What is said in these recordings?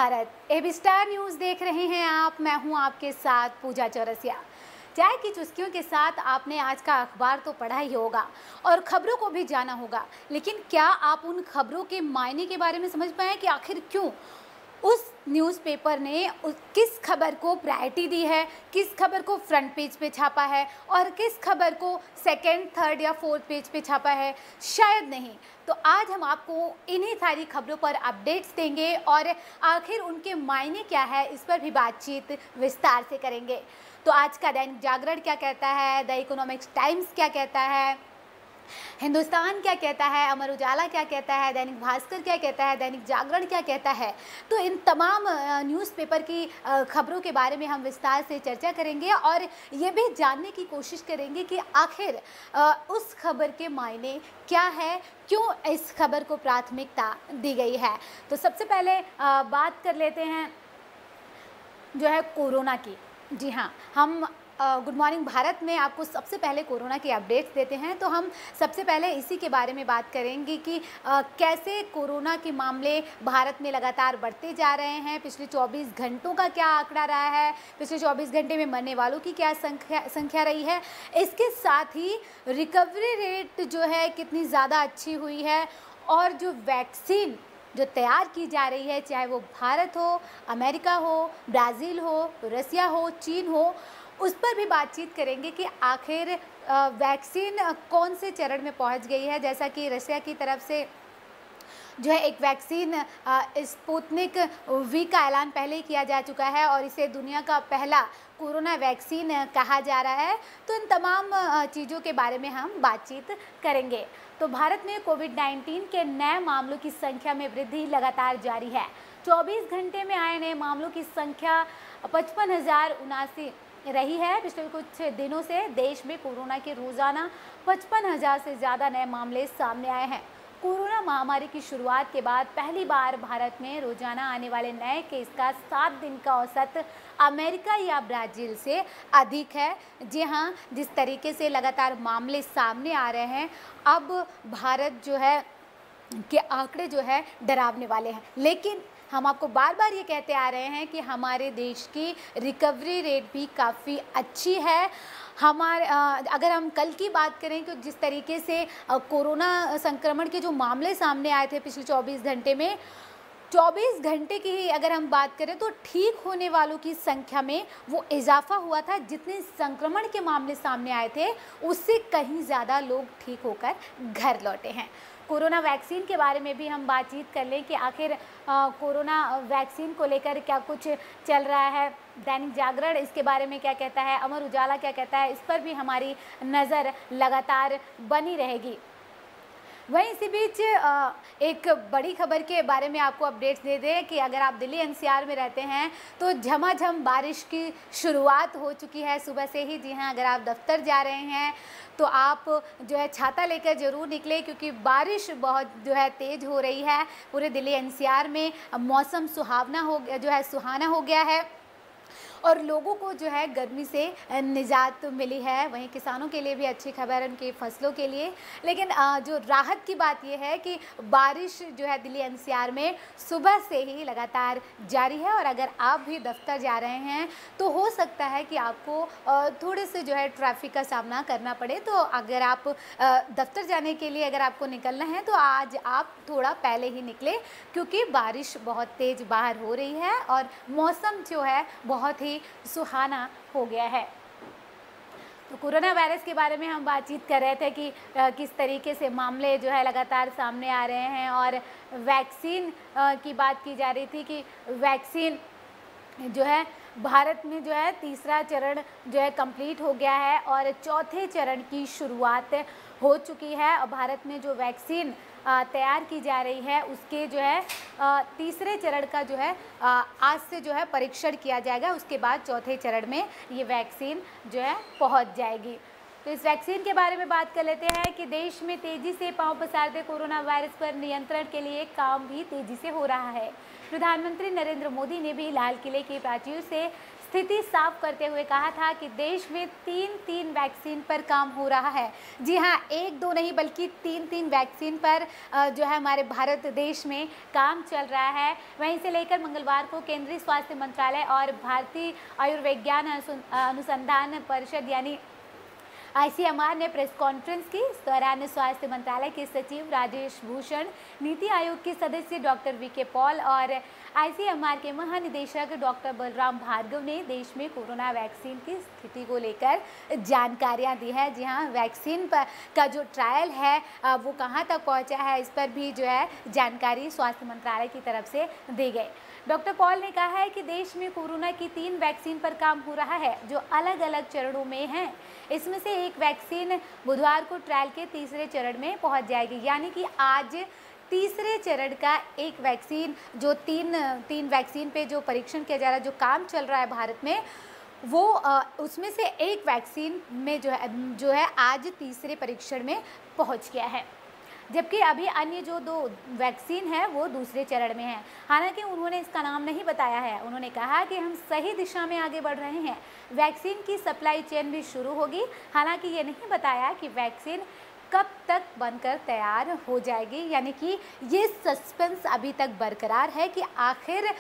Bharat. AB star news देख रहे हैं आप, मैं हूं आपके साथ पूजा चौरसिया। चाय की चुस्कियों के साथ आपने आज का अखबार तो पढ़ा ही होगा और खबरों को भी जाना होगा, लेकिन क्या आप उन खबरों के मायने के बारे में समझ पाए कि आखिर क्यों उस न्यूज़पेपर ने किस खबर को प्रायोरिटी दी है, किस खबर को फ्रंट पेज पे छापा है और किस खबर को सेकंड, थर्ड या फोर्थ पेज पे छापा है? शायद नहीं। तो आज हम आपको इन्हीं सारी खबरों पर अपडेट्स देंगे और आखिर उनके मायने क्या है, इस पर भी बातचीत विस्तार से करेंगे। तो आज का दैनिक जागरण क्या कहता है, द इकोनॉमिक्स टाइम्स क्या कहता है, हिंदुस्तान क्या कहता है, अमर उजाला क्या कहता है, दैनिक भास्कर क्या कहता है, दैनिक जागरण क्या कहता है, तो इन तमाम न्यूज़पेपर की खबरों के बारे में हम विस्तार से चर्चा करेंगे और ये भी जानने की कोशिश करेंगे कि आखिर उस खबर के मायने क्या है, क्यों इस खबर को प्राथमिकता दी गई है। तो सबसे पहले बात कर लेते हैं जो है कोरोना की। जी हाँ, हम गुड मॉर्निंग भारत में आपको सबसे पहले कोरोना की अपडेट्स देते हैं, तो हम सबसे पहले इसी के बारे में बात करेंगे कि कैसे कोरोना के मामले भारत में लगातार बढ़ते जा रहे हैं। पिछले 24 घंटों का क्या आंकड़ा रहा है, पिछले 24 घंटे में मरने वालों की क्या संख्या रही है, इसके साथ ही रिकवरी रेट जो है कितनी ज़्यादा अच्छी हुई है और जो वैक्सीन जो तैयार की जा रही है, चाहे वो भारत हो, अमेरिका हो, ब्राज़ील हो, रसिया हो, चीन हो, उस पर भी बातचीत करेंगे कि आखिर वैक्सीन कौन से चरण में पहुंच गई है। जैसा कि रसिया की तरफ से जो है एक वैक्सीन स्पुतनिक वी का ऐलान पहले ही किया जा चुका है और इसे दुनिया का पहला कोरोना वैक्सीन कहा जा रहा है। तो इन तमाम चीज़ों के बारे में हम बातचीत करेंगे। तो भारत में कोविड-19 के नए मामलों की संख्या में वृद्धि लगातार जारी है। 24 घंटे में आए नए मामलों की संख्या 55,079 रही है। पिछले कुछ दिनों से देश में कोरोना के रोजाना 55,000 से ज़्यादा नए मामले सामने आए हैं। कोरोना महामारी की शुरुआत के बाद पहली बार भारत में रोजाना आने वाले नए केस का 7 दिन का औसत अमेरिका या ब्राज़ील से अधिक है। जी हाँ, जिस तरीके से लगातार मामले सामने आ रहे हैं, अब भारत जो है के आंकड़े जो है डरावने वाले हैं। लेकिन हम आपको बार बार ये कहते आ रहे हैं कि हमारे देश की रिकवरी रेट भी काफ़ी अच्छी है। अगर हम कल की बात करें तो जिस तरीके से कोरोना संक्रमण के जो मामले सामने आए थे पिछले 24 घंटे में, 24 घंटे की ही अगर हम बात करें तो ठीक होने वालों की संख्या में वो इजाफा हुआ था। जितने संक्रमण के मामले सामने आए थे उससे कहीं ज़्यादा लोग ठीक होकर घर लौटे हैं। कोरोना वैक्सीन के बारे में भी हम बातचीत कर लें कि आखिर कोरोना वैक्सीन को लेकर क्या कुछ चल रहा है। दैनिक जागरण इसके बारे में क्या कहता है, अमर उजाला क्या कहता है, इस पर भी हमारी नज़र लगातार बनी रहेगी। वहीं इसी बीच एक बड़ी खबर के बारे में आपको अपडेट्स दे दें कि अगर आप दिल्ली एनसीआर में रहते हैं तो झमाझम बारिश की शुरुआत हो चुकी है सुबह से ही। जी हाँ, अगर आप दफ्तर जा रहे हैं तो आप जो है छाता लेकर ज़रूर निकलें, क्योंकि बारिश बहुत जो है तेज़ हो रही है। पूरे दिल्ली एनसीआर में मौसम सुहाना हो गया है और लोगों को जो है गर्मी से निजात मिली है। वहीं किसानों के लिए भी अच्छी खबर है, उनकी फसलों के लिए। लेकिन जो राहत की बात यह है कि बारिश जो है दिल्ली एनसीआर में सुबह से ही लगातार जारी है और अगर आप भी दफ्तर जा रहे हैं तो हो सकता है कि आपको थोड़े से जो है ट्रैफिक का सामना करना पड़े। तो अगर आप दफ्तर जाने के लिए अगर आपको निकलना है तो आज आप थोड़ा पहले ही निकले, क्योंकि बारिश बहुत तेज़ बाहर हो रही है और मौसम जो है बहुत ही सुहाना हो गया है। तो कोरोना वायरस के बारे में हम बातचीत कर रहे थे कि किस तरीके से मामले जो है लगातार सामने आ रहे हैं और वैक्सीन की बात की जा रही थी कि वैक्सीन जो है भारत में जो है तीसरा चरण जो है कंप्लीट हो गया है और चौथे चरण की शुरुआत हो चुकी है। और भारत में जो वैक्सीन तैयार की जा रही है उसके जो है तीसरे चरण का जो है आज से जो है परीक्षण किया जाएगा। उसके बाद चौथे चरण में ये वैक्सीन जो है पहुंच जाएगी। तो इस वैक्सीन के बारे में बात कर लेते हैं कि देश में तेज़ी से पांव पसारते कोरोना वायरस पर नियंत्रण के लिए काम भी तेज़ी से हो रहा है। प्रधानमंत्री नरेंद्र मोदी ने भी लाल किले की प्राचीर से स्थिति साफ करते हुए कहा था कि देश में 3 वैक्सीन पर काम हो रहा है। जी हाँ, 1-2 नहीं बल्कि 3 वैक्सीन पर जो है हमारे भारत देश में काम चल रहा है। वहीं से लेकर मंगलवार को केंद्रीय स्वास्थ्य मंत्रालय और भारतीय आयुर्विज्ञान अनुसंधान परिषद यानी ICMR ने प्रेस कॉन्फ्रेंस की। इस दौरान स्वास्थ्य मंत्रालय के सचिव राजेश भूषण, नीति आयोग के सदस्य डॉक्टर VK पॉल और ICMR के महानिदेशक डॉक्टर बलराम भार्गव ने देश में कोरोना वैक्सीन की स्थिति को लेकर जानकारियां दी है। जी हाँ, वैक्सीन का जो ट्रायल है वो कहां तक पहुंचा है, इस पर भी जो है जानकारी स्वास्थ्य मंत्रालय की तरफ से दी गई। डॉक्टर पॉल ने कहा है कि देश में कोरोना की 3 वैक्सीन पर काम हो रहा है जो अलग अलग चरणों में हैं। इसमें से एक वैक्सीन बुधवार को ट्रायल के तीसरे चरण में पहुंच जाएगी, यानी कि आज तीसरे चरण का एक वैक्सीन जो तीन वैक्सीन पे जो परीक्षण किया जा रहा है, जो काम चल रहा है भारत में, वो उसमें से एक वैक्सीन में जो है आज तीसरे परीक्षण में पहुंच गया है, जबकि अभी अन्य जो 2 वैक्सीन है वो दूसरे चरण में है। हालांकि उन्होंने इसका नाम नहीं बताया है। उन्होंने कहा कि हम सही दिशा में आगे बढ़ रहे हैं, वैक्सीन की सप्लाई चेन भी शुरू होगी। हालांकि ये नहीं बताया कि वैक्सीन कब तक बनकर तैयार हो जाएगी, यानी कि ये सस्पेंस अभी तक बरकरार है कि आखिर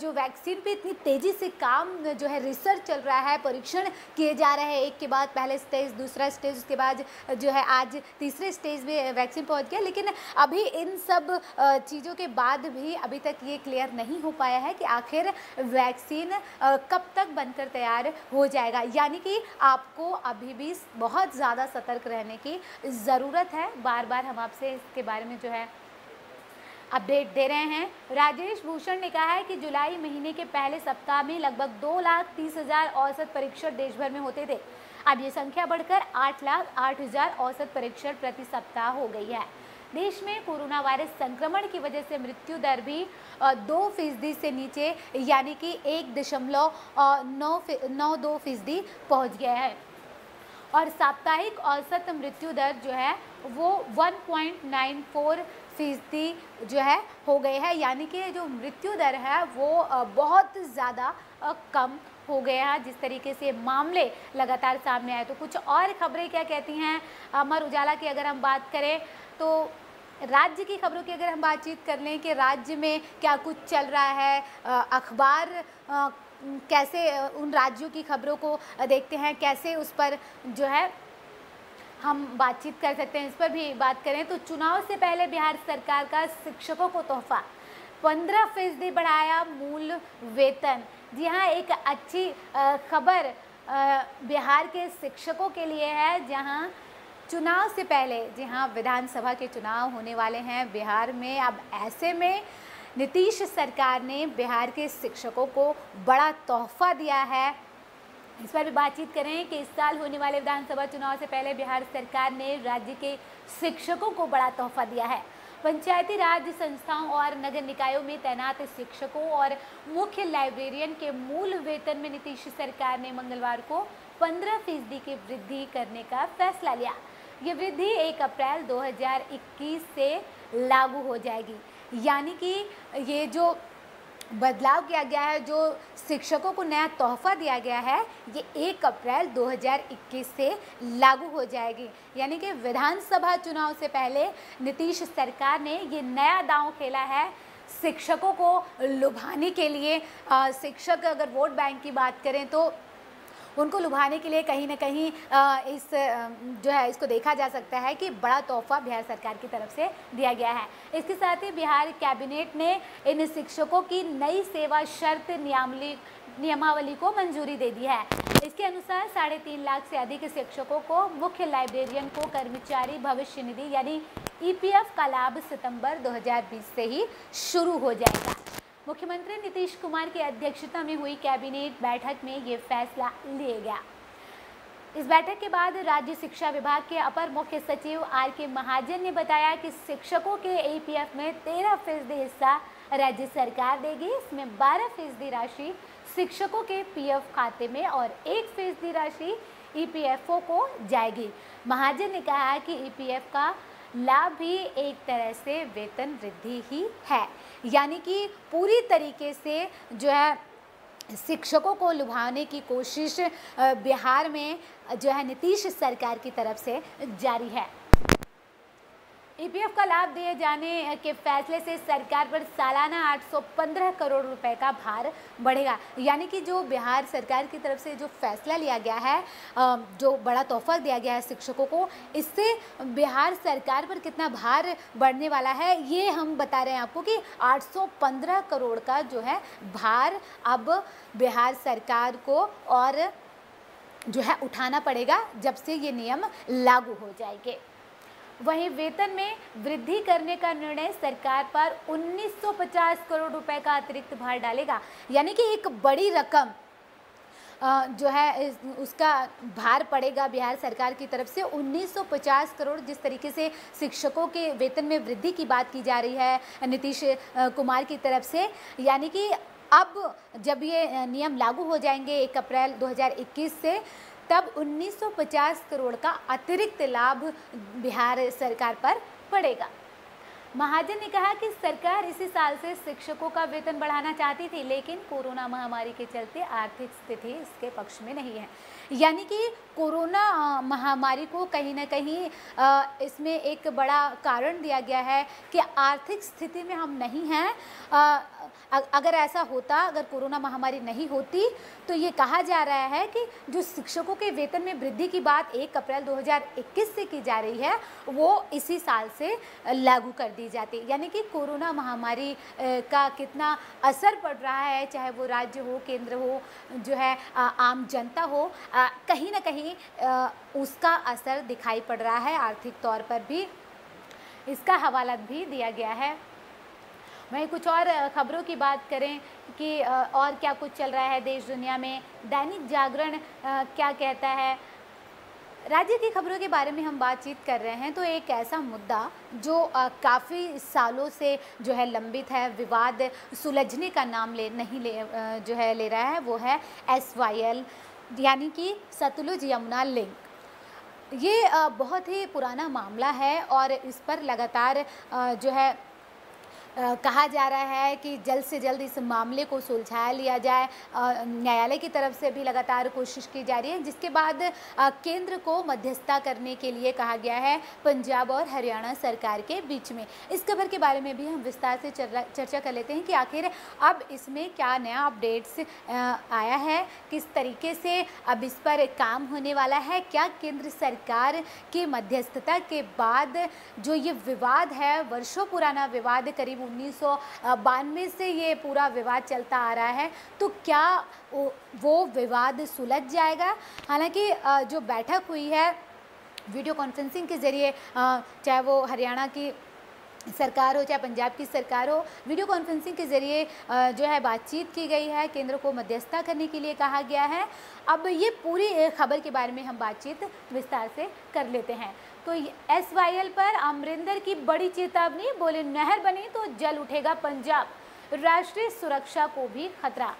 जो वैक्सीन पे इतनी तेज़ी से काम जो है, रिसर्च चल रहा है, परीक्षण किए जा रहे हैं, एक के बाद पहले स्टेज, दूसरा स्टेज, उसके बाद जो है आज तीसरे स्टेज में वैक्सीन पहुंच गया। लेकिन अभी इन सब चीज़ों के बाद भी अभी तक ये क्लियर नहीं हो पाया है कि आखिर वैक्सीन कब तक बनकर तैयार हो जाएगा, यानी कि आपको अभी भी बहुत ज़्यादा सतर्क रहने की ज़रूरत है। बार बार हम आपसे इसके बारे में जो है अपडेट दे रहे हैं। राजेश भूषण ने कहा है कि जुलाई महीने के पहले सप्ताह में लगभग 2,30,000 औसत परीक्षण देश भर में होते थे। अब ये संख्या बढ़कर 8,08,000 औसत परीक्षण प्रति सप्ताह हो गई है। देश में कोरोना वायरस संक्रमण की वजह से मृत्यु दर भी 2% से नीचे, यानी कि 1.92% पहुँच गया है और साप्ताहिक औसत मृत्यु दर जो है वो 1.94% जो है हो गए है, यानी कि जो मृत्यु दर है वो बहुत ज़्यादा कम हो गया है। जिस तरीके से मामले लगातार सामने आए, तो कुछ और खबरें क्या कहती हैं अमर उजाला की अगर हम बात करें तो राज्य की खबरों की अगर हम बातचीत कर लें कि राज्य में क्या कुछ चल रहा है, अखबार कैसे उन राज्यों की खबरों को देखते हैं, कैसे उस पर जो है हम बातचीत कर सकते हैं, इस पर भी बात करें तो चुनाव से पहले बिहार सरकार का शिक्षकों को तोहफा, 15% बढ़ाया मूल वेतन। जी हाँ, एक अच्छी खबर बिहार के शिक्षकों के लिए है, जहाँ चुनाव से पहले, जी हाँ, विधानसभा के चुनाव होने वाले हैं बिहार में। अब ऐसे में नीतीश सरकार ने बिहार के शिक्षकों को बड़ा तोहफा दिया है। इस पर भी बातचीत करें कि इस साल होने वाले विधानसभा चुनाव से पहले बिहार सरकार ने राज्य के शिक्षकों को बड़ा तोहफा दिया है। पंचायती राज संस्थाओं और नगर निकायों में तैनात शिक्षकों और मुख्य लाइब्रेरियन के मूल वेतन में नीतीश सरकार ने मंगलवार को 15% की वृद्धि करने का फैसला लिया। ये वृद्धि 1 अप्रैल 2021 से लागू हो जाएगी, यानी कि ये जो बदलाव किया गया है, जो शिक्षकों को नया तोहफा दिया गया है, ये 1 अप्रैल 2021 से लागू हो जाएगी। यानी कि विधानसभा चुनाव से पहले नीतीश सरकार ने ये नया दांव खेला है शिक्षकों को लुभाने के लिए। शिक्षक अगर वोट बैंक की बात करें तो उनको लुभाने के लिए कहीं ना कहीं इस जो है इसको देखा जा सकता है कि बड़ा तोहफा बिहार सरकार की तरफ से दिया गया है। इसके साथ ही बिहार कैबिनेट ने इन शिक्षकों की नई सेवा शर्त नियमावली को मंजूरी दे दी है। इसके अनुसार 3.5 लाख से अधिक शिक्षकों को, मुख्य लाइब्रेरियन को कर्मचारी भविष्य निधि यानी EPF का लाभ सितंबर 2020 से ही शुरू हो जाएगा। मुख्यमंत्री नीतीश कुमार की अध्यक्षता में हुई कैबिनेट बैठक में ये फैसला लिया गया। इस बैठक के बाद राज्य शिक्षा विभाग के अपर मुख्य सचिव RK महाजन ने बताया कि शिक्षकों के EPF में 13% हिस्सा राज्य सरकार देगी। इसमें 12% राशि शिक्षकों के PF खाते में और 1% राशि EPFO को जाएगी। महाजन ने कहा कि EPF का लाभ भी एक तरह से वेतन वृद्धि ही है, यानी कि पूरी तरीके से जो है शिक्षकों को लुभाने की कोशिश बिहार में जो है नीतीश सरकार की तरफ से जारी है। ईपीएफ का लाभ दिए जाने के फैसले से सरकार पर सालाना 815 करोड़ रुपए का भार बढ़ेगा। यानी कि जो बिहार सरकार की तरफ से जो फैसला लिया गया है, जो बड़ा तोहफा दिया गया है शिक्षकों को, इससे बिहार सरकार पर कितना भार बढ़ने वाला है ये हम बता रहे हैं आपको कि 815 करोड़ का जो है भार अब बिहार सरकार को और जो है उठाना पड़ेगा जब से ये नियम लागू हो जाएंगे। वहीं वेतन में वृद्धि करने का निर्णय सरकार पर 1950 करोड़ रुपए का अतिरिक्त भार डालेगा। यानी कि एक बड़ी रकम जो है उसका भार पड़ेगा बिहार सरकार की तरफ से 1950 करोड़। जिस तरीके से शिक्षकों के वेतन में वृद्धि की बात की जा रही है नीतीश कुमार की तरफ से, यानी कि अब जब ये नियम लागू हो जाएंगे 1 अप्रैल 2021 से, तब 1950 करोड़ का अतिरिक्त लाभ बिहार सरकार पर पड़ेगा। महाजन ने कहा कि सरकार इसी साल से शिक्षकों का वेतन बढ़ाना चाहती थी, लेकिन कोरोना महामारी के चलते आर्थिक स्थिति इसके पक्ष में नहीं है। यानी कि कोरोना महामारी को कहीं ना कहीं इसमें एक बड़ा कारण दिया गया है कि आर्थिक स्थिति में हम नहीं हैं। अगर ऐसा होता, अगर कोरोना महामारी नहीं होती, तो ये कहा जा रहा है कि जो शिक्षकों के वेतन में वृद्धि की बात 1 अप्रैल 2021 से की जा रही है वो इसी साल से लागू कर दी जाती। यानी कि कोरोना महामारी का कितना असर पड़ रहा है, चाहे वो राज्य हो, केंद्र हो, जो है आम जनता हो, कहीं ना कहीं उसका असर दिखाई पड़ रहा है। आर्थिक तौर पर भी इसका हवाला भी दिया गया है। वहीं कुछ और खबरों की बात करें कि और क्या कुछ चल रहा है देश दुनिया में, दैनिक जागरण क्या कहता है। राज्य की खबरों के बारे में हम बातचीत कर रहे हैं तो एक ऐसा मुद्दा जो काफ़ी सालों से जो है लंबित है, विवाद सुलझने का नाम ले रहा है, वो है SYL यानी कि सतलुज यमुना लिंक। ये बहुत ही पुराना मामला है और इस पर लगातार जो है कहा जा रहा है कि जल्द से जल्द इस मामले को सुलझा लिया जाए। न्यायालय की तरफ से भी लगातार कोशिश की जा रही है, जिसके बाद केंद्र को मध्यस्थता करने के लिए कहा गया है पंजाब और हरियाणा सरकार के बीच में। इस खबर के बारे में भी हम विस्तार से चर्चा कर लेते हैं कि आखिर अब इसमें क्या नया अपडेट्स आया है, किस तरीके से अब इस पर काम होने वाला है। क्या केंद्र सरकार की मध्यस्थता के बाद जो ये विवाद है, वर्षों पुराना विवाद, करीब 1992 से ये पूरा विवाद चलता आ रहा है, तो क्या वो विवाद सुलझ जाएगा। हालांकि जो बैठक हुई है वीडियो कॉन्फ्रेंसिंग के ज़रिए, चाहे वो हरियाणा की सरकार हो चाहे पंजाब की सरकार हो, वीडियो कॉन्फ्रेंसिंग के ज़रिए जो है बातचीत की गई है, केंद्र को मध्यस्थता करने के लिए कहा गया है। अब ये पूरी खबर के बारे में हम बातचीत विस्तार से कर लेते हैं। तो SYL पर अमरिंदर की बड़ी चेतावनी, बोले नहर बनी तो जल उठेगा पंजाब, राष्ट्रीय सुरक्षा को भी खतरा।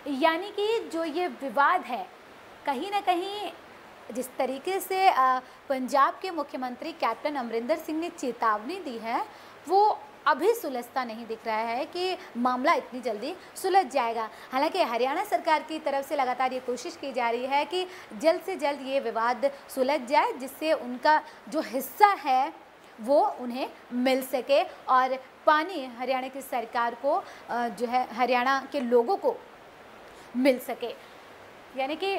यानी कि जो ये विवाद है, कहीं ना कहीं जिस तरीके से पंजाब के मुख्यमंत्री कैप्टन अमरिंदर सिंह ने चेतावनी दी है, वो अभी सुलझता नहीं दिख रहा है कि मामला इतनी जल्दी सुलझ जाएगा। हालांकि हरियाणा सरकार की तरफ से लगातार ये कोशिश की जा रही है कि जल्द से जल्द ये विवाद सुलझ जाए, जिससे उनका जो हिस्सा है वो उन्हें मिल सके और पानी हरियाणा की सरकार को जो है हरियाणा के लोगों को मिल सके। यानी कि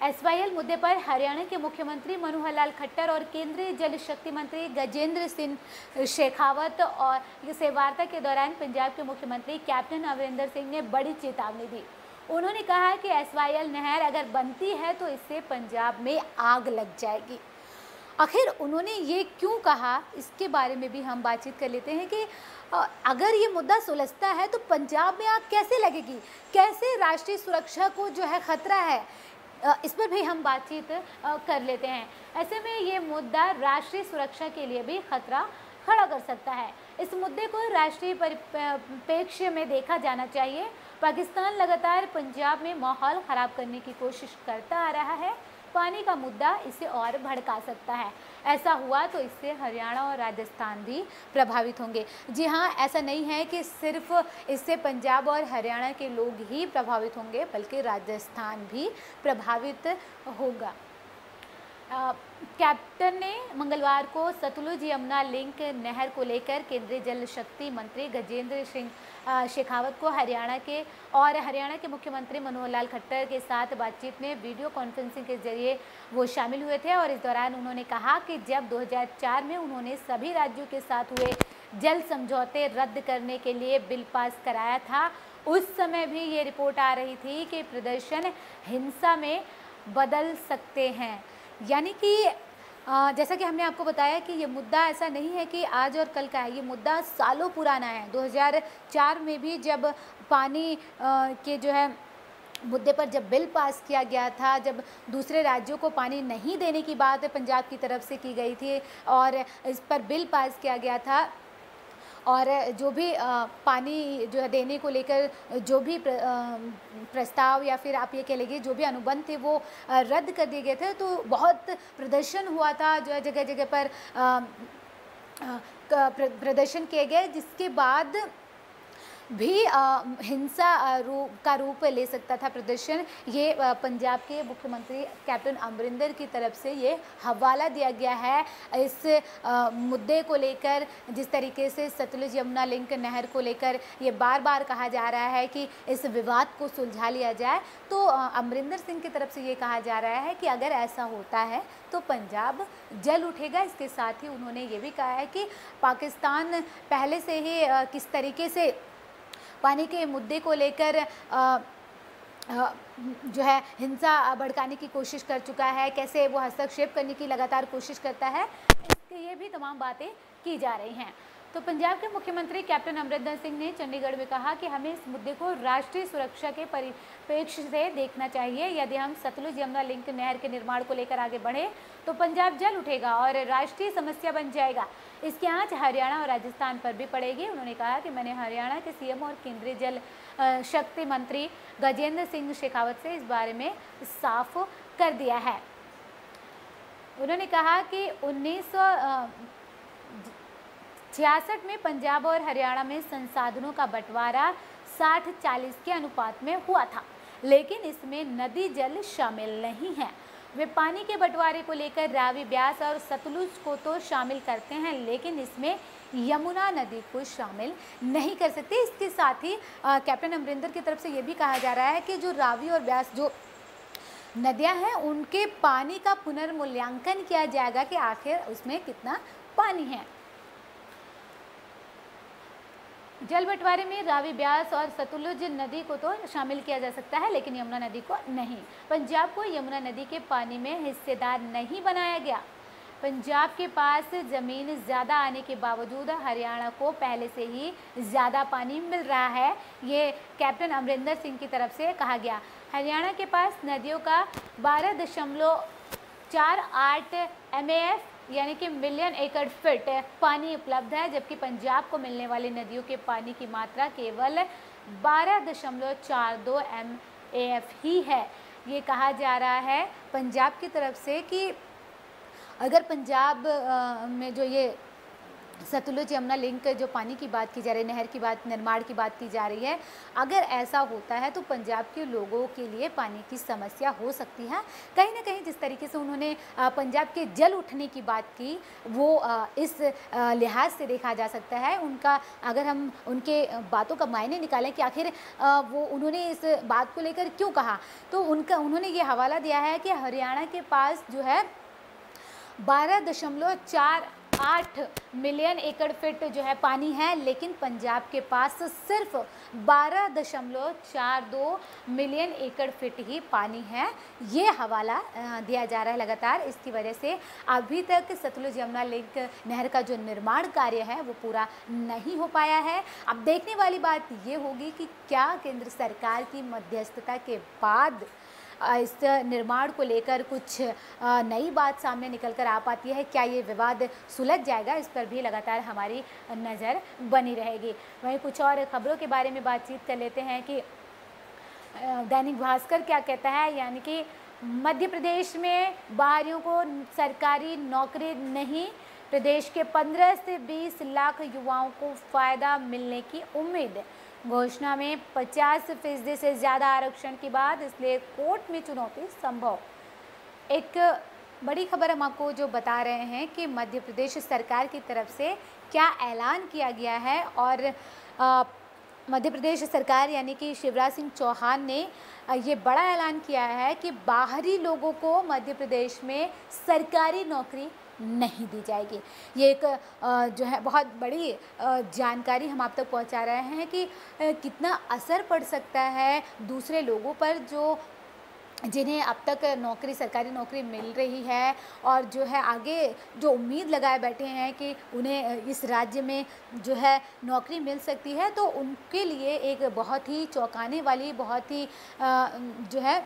SYL मुद्दे पर हरियाणा के मुख्यमंत्री मनोहर लाल खट्टर और केंद्रीय जल शक्ति मंत्री गजेंद्र सिंह शेखावत और से वार्ता के दौरान पंजाब के मुख्यमंत्री कैप्टन अमरिंदर सिंह ने बड़ी चेतावनी दी। उन्होंने कहा कि SYL नहर अगर बनती है तो इससे पंजाब में आग लग जाएगी। आखिर उन्होंने ये क्यों कहा, इसके बारे में भी हम बातचीत कर लेते हैं कि अगर ये मुद्दा सुलझता है तो पंजाब में आग कैसे लगेगी, कैसे राष्ट्रीय सुरक्षा को जो है खतरा है, इस पर भी हम बातचीत कर लेते हैं। ऐसे में ये मुद्दा राष्ट्रीय सुरक्षा के लिए भी खतरा खड़ा कर सकता है। इस मुद्दे को राष्ट्रीय परिप्रेक्ष्य में देखा जाना चाहिए। पाकिस्तान लगातार पंजाब में माहौल ख़राब करने की कोशिश करता आ रहा है। पानी का मुद्दा इसे और भड़का सकता है। ऐसा हुआ तो इससे हरियाणा और राजस्थान भी प्रभावित होंगे। जी हाँ, ऐसा नहीं है कि सिर्फ इससे पंजाब और हरियाणा के लोग ही प्रभावित होंगे, बल्कि राजस्थान भी प्रभावित होगा। कैप्टन ने मंगलवार को सतलुज यमुना लिंक नहर को लेकर केंद्रीय जल शक्ति मंत्री गजेंद्र सिंह शेखावत को हरियाणा के मुख्यमंत्री मनोहर लाल खट्टर के साथ बातचीत में वीडियो कॉन्फ्रेंसिंग के जरिए वो शामिल हुए थे। और इस दौरान उन्होंने कहा कि जब 2004 में उन्होंने सभी राज्यों के साथ हुए जल समझौते रद्द करने के लिए बिल पास कराया था, उस समय भी ये रिपोर्ट आ रही थी कि प्रदर्शन हिंसा में बदल सकते हैं। यानी कि जैसा कि हमने आपको बताया कि ये मुद्दा ऐसा नहीं है कि आज और कल का है, ये मुद्दा सालों पुराना है। 2004 में भी जब पानी के जो है मुद्दे पर जब बिल पास किया गया था, जब दूसरे राज्यों को पानी नहीं देने की बात पंजाब की तरफ से की गई थी और इस पर बिल पास किया गया था, और जो भी पानी जो है देने को लेकर जो भी प्रस्ताव या फिर आप ये कह लीजिए जो भी अनुबंध थे वो रद्द कर दिए गए थे, तो बहुत प्रदर्शन हुआ था, जो है जगह जगह पर प्रदर्शन किए गए, जिसके बाद भी हिंसा का रूप ले सकता था प्रदर्शन। ये पंजाब के मुख्यमंत्री कैप्टन अमरिंदर की तरफ से ये हवाला दिया गया है इस मुद्दे को लेकर। जिस तरीके से सतलुज यमुना लिंक नहर को लेकर ये बार बार कहा जा रहा है कि इस विवाद को सुलझा लिया जाए, तो अमरिंदर सिंह की तरफ से ये कहा जा रहा है कि अगर ऐसा होता है तो पंजाब जल उठेगा। इसके साथ ही उन्होंने ये भी कहा है कि पाकिस्तान पहले से ही किस तरीके से पानी के मुद्दे को लेकर जो है हिंसा भड़काने की कोशिश कर चुका है, कैसे वो हस्तक्षेप करने की लगातार कोशिश करता है, इसके ये भी तमाम बातें की जा रही हैं। तो पंजाब के मुख्यमंत्री कैप्टन अमरिंदर सिंह ने चंडीगढ़ में कहा कि हमें इस मुद्दे को राष्ट्रीय सुरक्षा के परिप्रेक्ष्य से देखना चाहिए। यदि हम सतलुज यमुना लिंक नहर के निर्माण को लेकर आगे बढ़े तो पंजाब जल उठेगा और राष्ट्रीय समस्या बन जाएगा। इसकी आंच हरियाणा और राजस्थान पर भी पड़ेगी। उन्होंने कहा कि मैंने हरियाणा के सीएम और केंद्रीय जल शक्ति मंत्री गजेंद्र सिंह शेखावत से इस बारे में साफ कर दिया है। उन्होंने कहा कि 1966 में पंजाब और हरियाणा में संसाधनों का बंटवारा 60-40 के अनुपात में हुआ था, लेकिन इसमें नदी जल शामिल नहीं है। वे पानी के बंटवारे को लेकर रावी, ब्यास और सतलुज को तो शामिल करते हैं, लेकिन इसमें यमुना नदी को शामिल नहीं कर सकते। इसके साथ ही कैप्टन अमरिंदर की तरफ से ये भी कहा जा रहा है कि जो रावी और ब्यास जो नदियां हैं उनके पानी का पुनर्मूल्यांकन किया जाएगा कि आखिर उसमें कितना पानी है। जल बंटवारे में रावी, ब्यास और सतलुज नदी को तो शामिल किया जा सकता है, लेकिन यमुना नदी को नहीं। पंजाब को यमुना नदी के पानी में हिस्सेदार नहीं बनाया गया। पंजाब के पास ज़मीन ज़्यादा आने के बावजूद हरियाणा को पहले से ही ज़्यादा पानी मिल रहा है, ये कैप्टन अमरिंदर सिंह की तरफ से कहा गया। हरियाणा के पास नदियों का 12.48 MAF यानी कि मिलियन एकड़ फीट पानी उपलब्ध है, जबकि पंजाब को मिलने वाली नदियों के पानी की मात्रा केवल 12.42 MAF ही है। ये कहा जा रहा है पंजाब की तरफ से कि अगर पंजाब में जो ये सतलुज यमुना लिंक जो पानी की बात की जा रही है, नहर की बात, निर्माण की बात की जा रही है, अगर ऐसा होता है तो पंजाब के लोगों के लिए पानी की समस्या हो सकती है। कहीं ना कहीं जिस तरीके से उन्होंने पंजाब के जल उठने की बात की, वो इस लिहाज से देखा जा सकता है। उनका अगर हम उनके बातों का मायने निकालें कि आखिर वो उन्होंने इस बात को लेकर क्यों कहा, तो उन्होंने ये हवाला दिया है कि हरियाणा के पास जो है 12.48 मिलियन एकड़ फीट जो है पानी है, लेकिन पंजाब के पास सिर्फ 12.42 मिलियन एकड़ फीट ही पानी है। ये हवाला दिया जा रहा है लगातार। इसकी वजह से अभी तक सतलुज यमुना लिंक नहर का जो निर्माण कार्य है वो पूरा नहीं हो पाया है। अब देखने वाली बात ये होगी कि क्या केंद्र सरकार की मध्यस्थता के बाद इस निर्माण को लेकर कुछ नई बात सामने निकल कर आ पाती है, क्या ये विवाद सुलझ जाएगा, इस पर भी लगातार हमारी नज़र बनी रहेगी। वहीं कुछ और खबरों के बारे में बातचीत कर लेते हैं कि दैनिक भास्कर क्या कहता है, यानी कि मध्य प्रदेश में बाहरियों को सरकारी नौकरी नहीं, प्रदेश के 15 से 20 लाख युवाओं को फ़ायदा मिलने की उम्मीद। घोषणा में 50% से ज़्यादा आरक्षण की बात, इसलिए कोर्ट में चुनौती संभव। एक बड़ी खबर हम आपको जो बता रहे हैं कि मध्य प्रदेश सरकार की तरफ से क्या ऐलान किया गया है, और मध्य प्रदेश सरकार यानी कि शिवराज सिंह चौहान ने ये बड़ा ऐलान किया है कि बाहरी लोगों को मध्य प्रदेश में सरकारी नौकरी नहीं दी जाएगी। ये एक जो है बहुत बड़ी जानकारी हम आप तक पहुंचा रहे हैं कि कितना असर पड़ सकता है दूसरे लोगों पर जो जिन्हें अब तक सरकारी नौकरी मिल रही है, और जो है आगे जो उम्मीद लगाए बैठे हैं कि उन्हें इस राज्य में जो है नौकरी मिल सकती है, तो उनके लिए एक बहुत ही चौंकाने वाली, बहुत ही जो है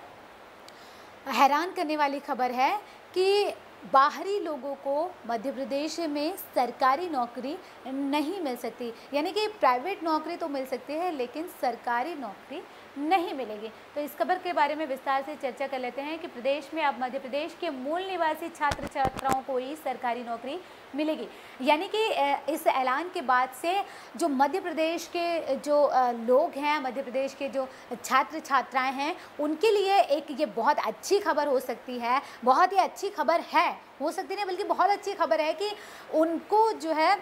हैरान करने वाली खबर है कि बाहरी लोगों को मध्य प्रदेश में सरकारी नौकरी नहीं मिल सकती। यानी कि प्राइवेट नौकरी तो मिल सकती है लेकिन सरकारी नौकरी नहीं मिलेगी। तो इस खबर के बारे में विस्तार से चर्चा कर लेते हैं कि प्रदेश में अब मध्य प्रदेश के मूल निवासी छात्र छात्राओं को ही सरकारी नौकरी मिलेगी। यानी कि इस ऐलान के बाद से जो मध्य प्रदेश के जो लोग हैं, मध्य प्रदेश के जो छात्र छात्राएं हैं, उनके लिए एक ये बहुत अच्छी खबर हो सकती है। बहुत ही अच्छी खबर है, हो सकती नहीं बल्कि बहुत अच्छी खबर है कि उनको जो है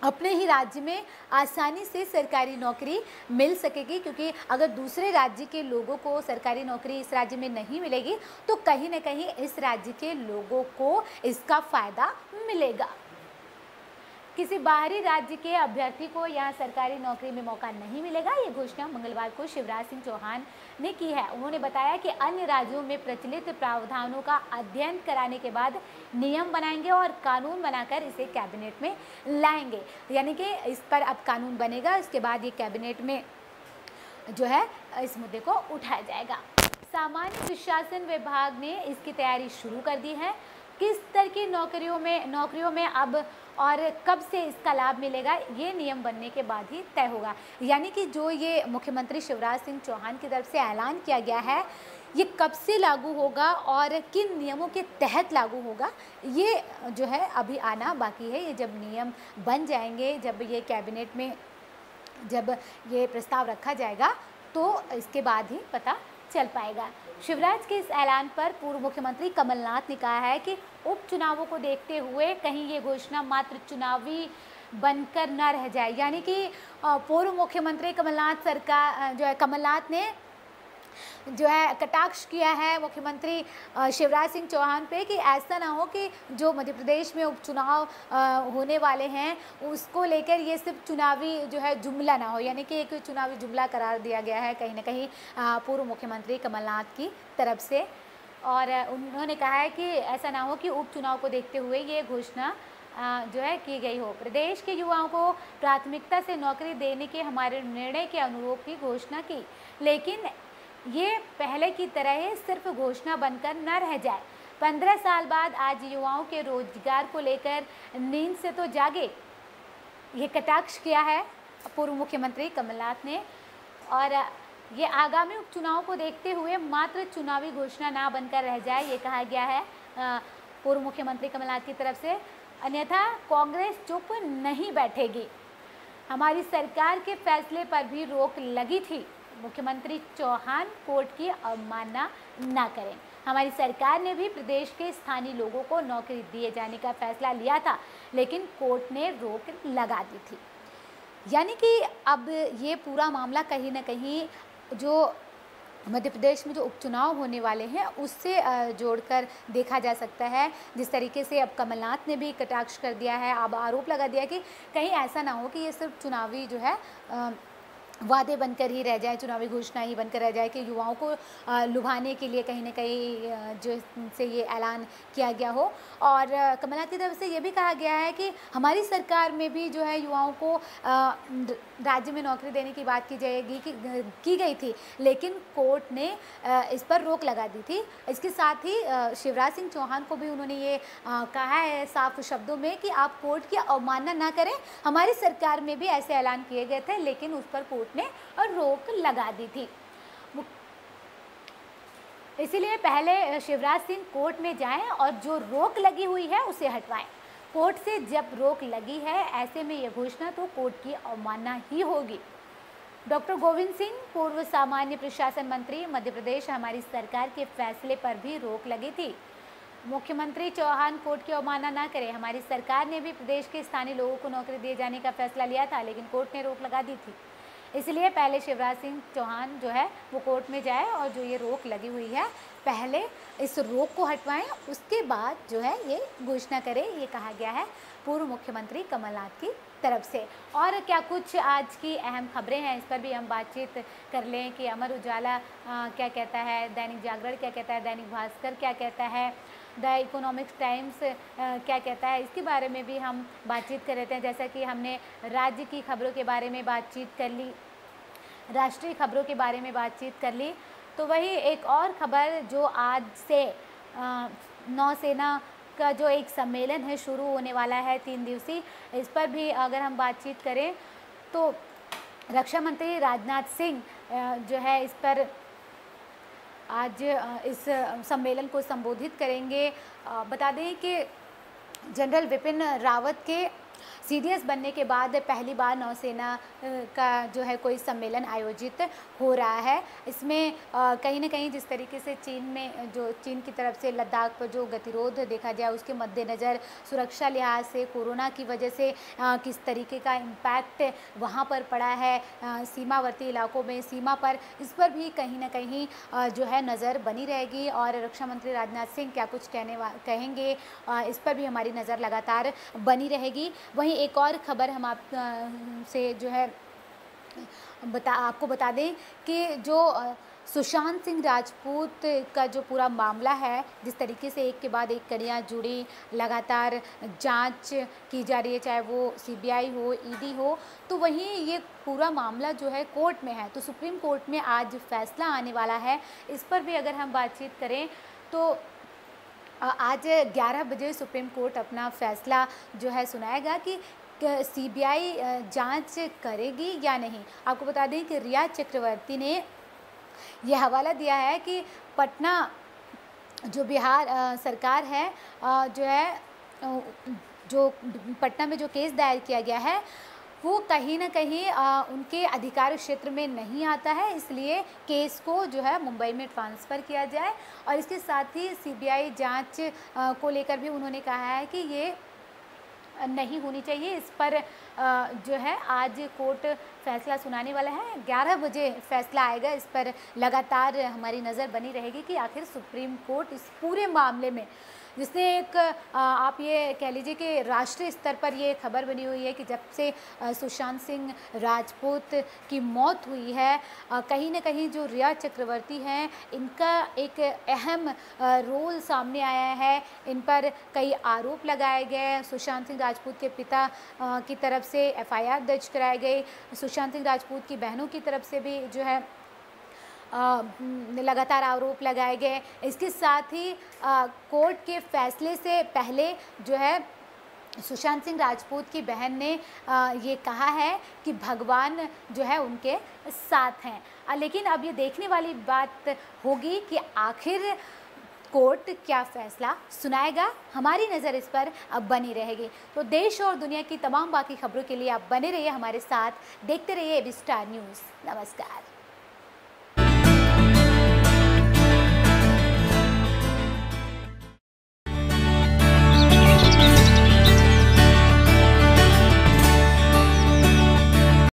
अपने ही राज्य में आसानी से सरकारी नौकरी मिल सकेगी, क्योंकि अगर दूसरे राज्य के लोगों को सरकारी नौकरी इस राज्य में नहीं मिलेगी तो कहीं ना कहीं इस राज्य के लोगों को इसका फ़ायदा मिलेगा। किसी बाहरी राज्य के अभ्यर्थी को यहाँ सरकारी नौकरी में मौका नहीं मिलेगा। ये घोषणा मंगलवार को शिवराज सिंह चौहान ने की है। उन्होंने बताया कि अन्य राज्यों में प्रचलित प्रावधानों का अध्ययन कराने के बाद नियम बनाएंगे और कानून बनाकर इसे कैबिनेट में लाएंगे। यानी कि इस पर अब कानून बनेगा, इसके बाद ये कैबिनेट में जो है इस मुद्दे को उठाया जाएगा। सामान्य प्रशासन विभाग ने इसकी तैयारी शुरू कर दी है। किस तरह की नौकरियों में अब और कब से इसका लाभ मिलेगा, ये नियम बनने के बाद ही तय होगा। यानी कि जो ये मुख्यमंत्री शिवराज सिंह चौहान की तरफ से ऐलान किया गया है, ये कब से लागू होगा और किन नियमों के तहत लागू होगा, ये जो है अभी आना बाकी है। ये जब नियम बन जाएंगे, जब ये कैबिनेट में जब ये प्रस्ताव रखा जाएगा तो इसके बाद ही पता चल पाएगा। शिवराज के इस ऐलान पर पूर्व मुख्यमंत्री कमलनाथ ने कहा है कि उपचुनावों को देखते हुए कहीं ये घोषणा मात्र चुनावी बनकर न रह जाए। यानी कि पूर्व मुख्यमंत्री कमलनाथ ने जो है कटाक्ष किया है मुख्यमंत्री शिवराज सिंह चौहान पे कि ऐसा ना हो कि जो मध्य प्रदेश में उपचुनाव होने वाले हैं उसको लेकर ये सिर्फ चुनावी जो है जुमला ना हो। यानी कि एक चुनावी जुमला करार दिया गया है कहीं ना कहीं पूर्व मुख्यमंत्री कमलनाथ की तरफ से, और उन्होंने कहा है कि ऐसा ना हो कि उपचुनाव को देखते हुए ये घोषणा जो है की गई हो। प्रदेश के युवाओं को प्राथमिकता से नौकरी देने के हमारे निर्णय के अनुरूप ही घोषणा की, लेकिन ये पहले की तरह ही सिर्फ घोषणा बनकर न रह जाए। 15 साल बाद आज युवाओं के रोजगार को लेकर नींद से तो जागे, ये कटाक्ष किया है पूर्व मुख्यमंत्री कमलनाथ ने। और ये आगामी उपचुनाव को देखते हुए मात्र चुनावी घोषणा ना बनकर रह जाए, ये कहा गया है पूर्व मुख्यमंत्री कमलनाथ की तरफ से। अन्यथा कांग्रेस चुप नहीं बैठेगी। हमारी सरकार के फैसले पर भी रोक लगी थी। मुख्यमंत्री चौहान कोर्ट की अवमानना ना करें। हमारी सरकार ने भी प्रदेश के स्थानीय लोगों को नौकरी दिए जाने का फैसला लिया था, लेकिन कोर्ट ने रोक लगा दी थी। यानी कि अब ये पूरा मामला कहीं ना कहीं जो मध्य प्रदेश में जो उपचुनाव होने वाले हैं उससे जोड़कर देखा जा सकता है। जिस तरीके से अब कमलनाथ ने भी कटाक्ष कर दिया है, अब आरोप लगा दिया कि कहीं ऐसा ना हो कि ये सिर्फ चुनावी जो है वादे बनकर ही रह जाए, चुनावी घोषणा ही बनकर रह जाए कि युवाओं को लुभाने के लिए कहीं ना कहीं जो से ये ऐलान किया गया हो। और कमलनाथ की तरफ से ये भी कहा गया है कि हमारी सरकार में भी जो है युवाओं को राज्य में नौकरी देने की बात की गई थी, लेकिन कोर्ट ने इस पर रोक लगा दी थी। इसके साथ ही शिवराज सिंह चौहान को भी उन्होंने ये कहा है साफ शब्दों में कि आप कोर्ट की अवमानना ना करें। हमारी सरकार में भी ऐसे ऐलान किए गए थे, लेकिन उस पर कोर्ट ने रोक लगा दी थी। इसीलिए पहले शिवराज सिंह कोर्ट में जाएं और जो रोक लगी हुई है उसे हटवाएं। कोर्ट से जब रोक लगी है, ऐसे में यह घोषणा तो कोर्ट की अवमानना ही होगी। डॉक्टर गोविंद सिंह, पूर्व सामान्य प्रशासन मंत्री, मध्य प्रदेश हमारी सरकार के फैसले पर भी रोक लगी थी। मुख्यमंत्री चौहान कोर्ट की अवमानना ना करें, हमारी सरकार ने भी प्रदेश के स्थानीय लोगों को नौकरी दिए जाने का फैसला लिया था, लेकिन कोर्ट ने रोक लगा दी थी। इसलिए पहले शिवराज सिंह चौहान जो है वो कोर्ट में जाए और जो ये रोक लगी हुई है पहले इस रोक को हटवाएं, उसके बाद जो है ये घोषणा करें, ये कहा गया है पूर्व मुख्यमंत्री कमलनाथ की तरफ से। और क्या कुछ आज की अहम खबरें हैं, इस पर भी हम बातचीत कर लें कि अमर उजाला क्या कहता है, दैनिक जागरण क्या कहता है, दैनिक भास्कर क्या कहता है, द इकोनॉमिक्स टाइम्स क्या कहता है, इसके बारे में भी हम बातचीत कर लेते हैं। जैसा कि हमने राज्य की खबरों के बारे में बातचीत कर ली, राष्ट्रीय खबरों के बारे में बातचीत कर ली, तो वही एक और खबर जो आज से नौसेना का जो एक सम्मेलन है शुरू होने वाला है 3 दिवसीय, इस पर भी अगर हम बातचीत करें तो रक्षा मंत्री राजनाथ सिंह जो है इस पर आज इस सम्मेलन को संबोधित करेंगे। बता दें कि जनरल विपिन रावत के सीडीएस बनने के बाद पहली बार नौसेना का जो है कोई सम्मेलन आयोजित हो रहा है। इसमें कहीं ना कहीं जिस तरीके से चीन की तरफ से लद्दाख पर जो गतिरोध देखा जाए, उसके मद्देनज़र सुरक्षा लिहाज से कोरोना की वजह से किस तरीके का इम्पैक्ट वहाँ पर पड़ा है सीमावर्ती इलाकों में, सीमा पर, इस पर भी कहीं ना कहीं जो है नज़र बनी रहेगी। और रक्षा मंत्री राजनाथ सिंह क्या कुछ कहेंगे, इस पर भी हमारी नज़र लगातार बनी रहेगी। वहीं एक और खबर हम आप से जो है आपको बता दें कि जो सुशांत सिंह राजपूत का जो पूरा मामला है, जिस तरीके से एक के बाद एक कड़ियाँ जुड़ी, लगातार जांच की जा रही है, चाहे वो सीबीआई हो, ईडी हो, तो वहीं ये पूरा मामला जो है कोर्ट में है, तो सुप्रीम कोर्ट में आज फैसला आने वाला है। इस पर भी अगर हम बातचीत करें तो आज 11 बजे सुप्रीम कोर्ट अपना फैसला जो है सुनाएगा कि सीबीआई जांच करेगी या नहीं। आपको बता दें कि रिया चक्रवर्ती ने यह हवाला दिया है कि पटना जो बिहार सरकार है जो है जो पटना में जो केस दायर किया गया है वो कहीं ना कहीं उनके अधिकार क्षेत्र में नहीं आता है, इसलिए केस को जो है मुंबई में ट्रांसफ़र किया जाए। और इसके साथ ही सीबीआई जांच को लेकर भी उन्होंने कहा है कि ये नहीं होनी चाहिए। इस पर जो है आज कोर्ट फैसला सुनाने वाला है, 11 बजे फैसला आएगा। इस पर लगातार हमारी नज़र बनी रहेगी कि आखिर सुप्रीम कोर्ट इस पूरे मामले में, जिसने एक आप ये कह लीजिए कि राष्ट्रीय स्तर पर ये खबर बनी हुई है कि जब से सुशांत सिंह राजपूत की मौत हुई है, कहीं ना कहीं जो रिया चक्रवर्ती हैं इनका एक अहम रोल सामने आया है। इन पर कई आरोप लगाए गए, सुशांत सिंह राजपूत के पिता की तरफ से एफआईआर दर्ज कराए गए, सुशांत सिंह राजपूत की बहनों की तरफ से भी जो है लगातार आरोप लगाए गए। इसके साथ ही कोर्ट के फैसले से पहले जो है सुशांत सिंह राजपूत की बहन ने ये कहा है कि भगवान जो है उनके साथ हैं। लेकिन अब ये देखने वाली बात होगी कि आखिर कोर्ट क्या फैसला सुनाएगा। हमारी नज़र इस पर अब बनी रहेगी। तो देश और दुनिया की तमाम बाकी खबरों के लिए आप बने रहिए हमारे साथ, देखते रहिए एबी स्टार न्यूज़। नमस्कार।